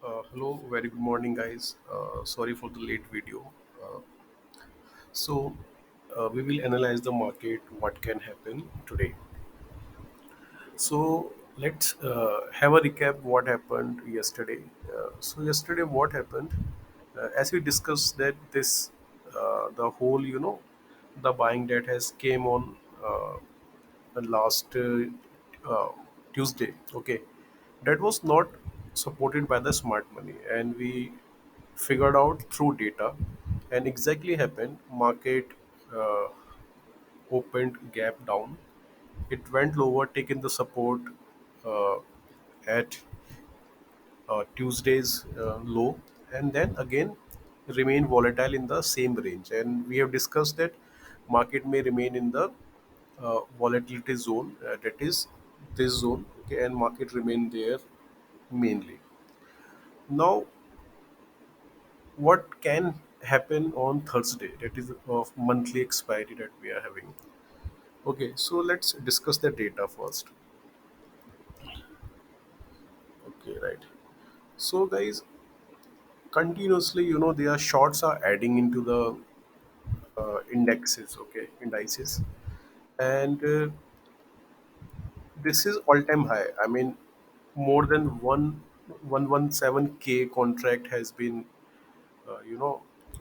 Hello, very good morning, guys. Sorry for the late video. Uh, so, we will analyze the market, what can happen today. So, let's have a recap what happened yesterday. Yesterday, what happened? As we discussed that the whole, the buying that has came on the last uh, Tuesday. Okay, that was not supported by the smart money, and we figured out through data, and exactly happened. Market uh, opened gap down. It went lower, taking the support uh, at Tuesday's low, and then again remain volatile in the same range. And we have discussed that market may remain in the volatility zone, that is this zone, okay, and market remain there mainly. Now, what can happen on Thursday? That is of monthly expiry that we are having. Okay, so let's discuss the data first. Okay, right. So, guys, continuously, their shorts are adding into the indexes, okay, indices, and this is all-time high. I mean, more than 117K contract has been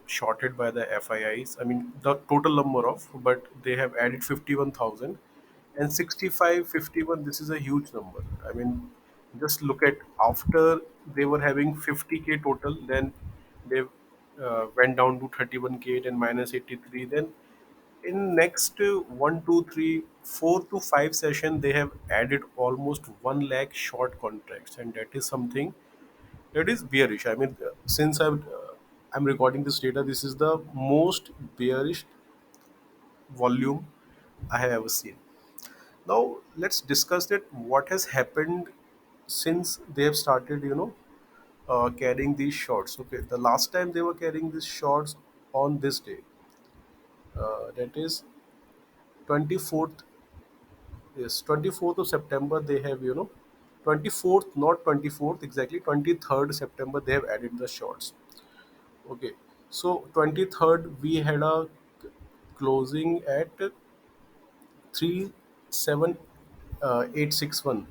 shorted by the FIIs. I mean, the total number of, but they have added 51,000 and 65, 51. This is a huge number. I mean, just look at after they were having 50K total, then they went down to 31K, then minus 83. Then in next 1, 2, 3, 4 to 5 session, they have added almost 1 lakh short contracts, and that is something it is bearish. I mean, since I'm recording this data, this is the most bearish volume I have ever seen. Now let's discuss that what has happened since they have started, carrying these shorts. Okay, the last time they were carrying these shorts on this day, that is 24th. Yes, 24th of September. They have 24th, not 24th exactly. 23rd September they have added the shorts. Okay, so 23rd we had a closing at 37861.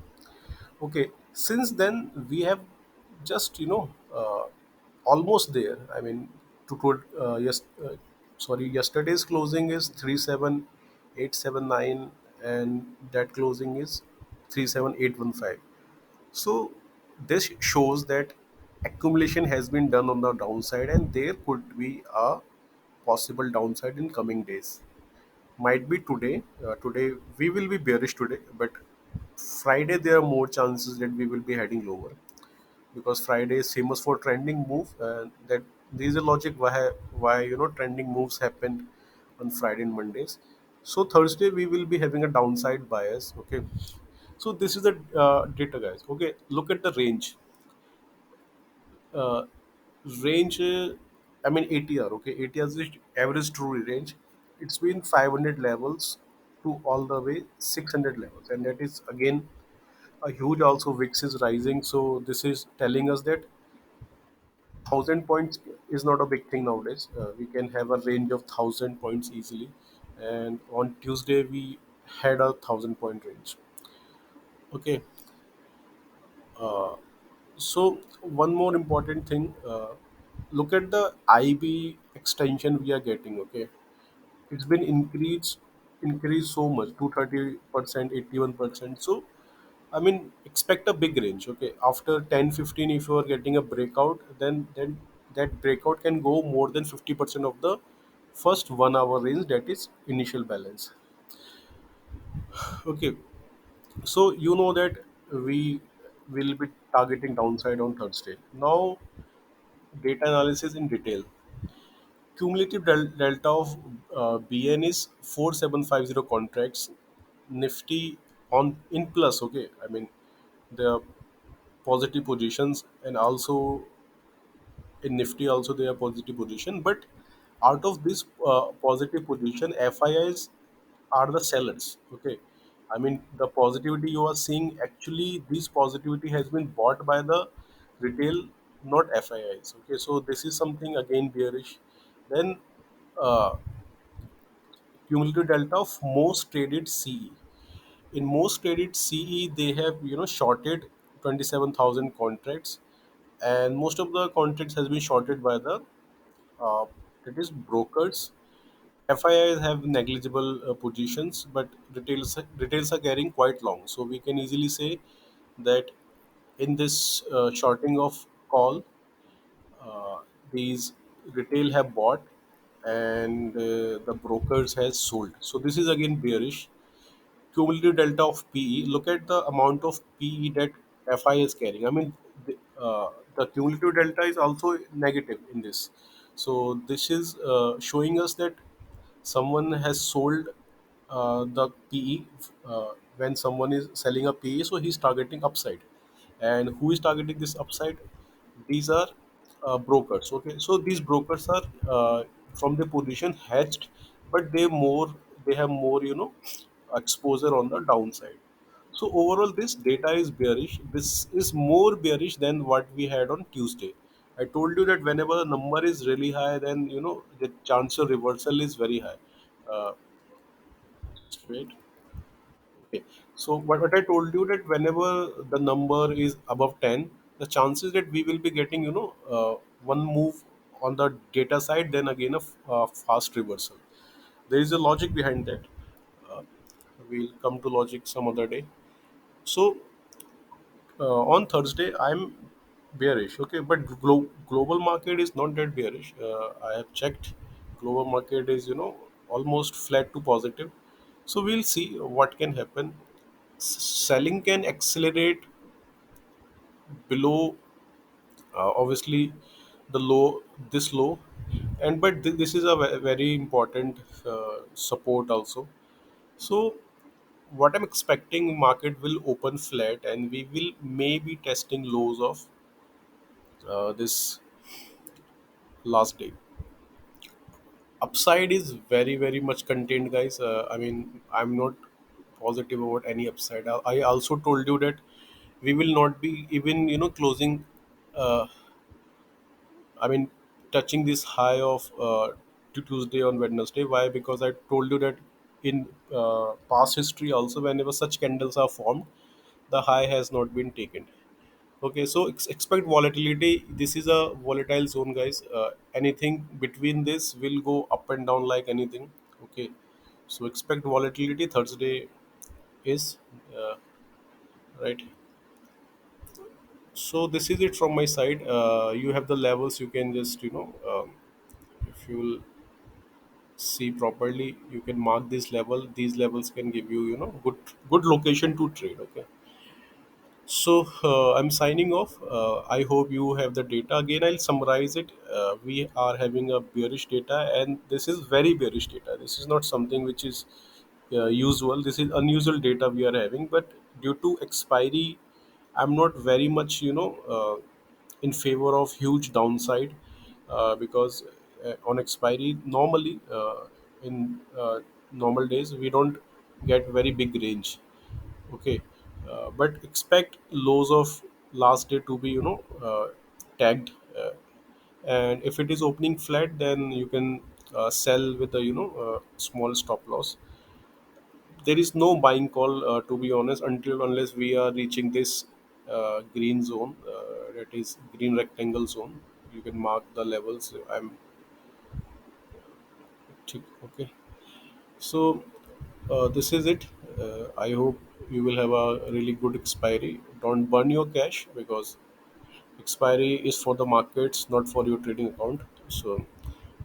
Okay, since then we have just almost there. I mean, yes, sorry, yesterday's closing is 37879, and that closing is 37815. So this shows that accumulation has been done on the downside, and there could be a possible downside in coming days. Might be today. Today we will be bearish today, but Friday there are more chances that we will be heading lower, because Friday is famous for trending move. That there is a logic why trending moves happen on Friday and Mondays. So Thursday we will be having a downside bias. Okay, so this is the data, guys. Okay, look at the range. uh, Range, I mean ATR. Okay, ATR is the average true range. It's been 500 levels to all the way 600 levels, and that is again a huge. Also VIX is rising, so this is telling us that 1,000 points is not a big thing nowadays. We can have a range of 1,000 points easily, and on Tuesday we had a 1,000 point range. Okay, uh, so one more important thing, look at the IB extension we are getting. Okay, it's been increased so much, 230%, 81%. So I mean, expect a big range. Okay, after 10, 15, if you are getting a breakout, then that breakout can go more than 50% of the first 1 hour range, that is initial balance. Okay, so you know that we will be targeting downside on Thursday. Now, data analysis in detail. Cumulative delta of BN is 4750 contracts. Nifty on in plus. Okay, I mean the positive positions, and also in Nifty also they are positive position. But out of this positive position, FIIs are the sellers. Okay, I mean the positivity you are seeing, actually this positivity has been bought by the retail not FIIs. Okay, so this is something again bearish. Then uh, cumulative delta of most traded CE. In most traded CE, they have shorted 27,000 contracts, and most of the contracts has been shorted by the uh, it is brokers. FIIs have negligible positions, but retails are carrying quite long. So we can easily say that in this shorting of call, uh, these retail have bought and the brokers has sold. So this is again bearish. Cumulative delta of PE. Look at the amount of PE that FI is carrying. I mean, the cumulative delta is also negative in this. So this is showing us that someone has sold the PE. When someone is selling a PE, so he's targeting upside. And who is targeting this upside? These are brokers. Okay, so these brokers are from the position hedged, but they have more exposure on the downside. So overall, this data is bearish. This is more bearish than what we had on Tuesday. I told you that whenever the number is really high, then the chance of reversal is very high. Uh, Straight. Okay. So what I told you that whenever the number is above 10, the chances that we will be getting one move on the data side, then again a fast reversal. There is a logic behind that. Uh, we'll come to logic some other day. So on Thursday, I'm bearish. Okay, but global market is not that bearish. I have checked. Global market is almost flat to positive. So we'll see what can happen. Selling can accelerate below obviously the low, this low, and but this is a very important support also. So what I'm expecting, market will open flat and we will maybe testing lows of this last day. Upside is very much contained, guys. I mean, I'm not positive about any upside. I also told you that we will not be even closing, uh, I mean, touching this high of Tuesday on Wednesday. Why? Because I told you that in past history also, whenever such candles are formed, the high has not been taken. Okay, so expect volatility. This is a volatile zone, guys. Anything between this will go up and down like anything. Okay, so expect volatility. Thursday is uh, right. So this is it from my side. You have the levels. You can just if you will see properly, you can mark this level. These levels can give you good location to trade. Okay. So I'm signing off. I hope you have the data. Again, I'll summarize it. We are having a bearish data, and this is very bearish data. This is not something which is usual. This is unusual data we are having. But due to expiry, I'm not very much in favor of huge downside because on expiry normally in normal days we don't get very big range. Okay, but expect lows of last day to be tagged, and if it is opening flat, then you can sell with a small stop loss. There is no buying call, to be honest, until unless we are reaching this green zone, that is green rectangle zone. You can mark the levels. I'm okay. So this is it. I hope you will have a really good expiry. Don't burn your cash because expiry is for the markets, not for your trading account. So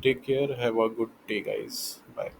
take care. Have a good day, guys. Bye.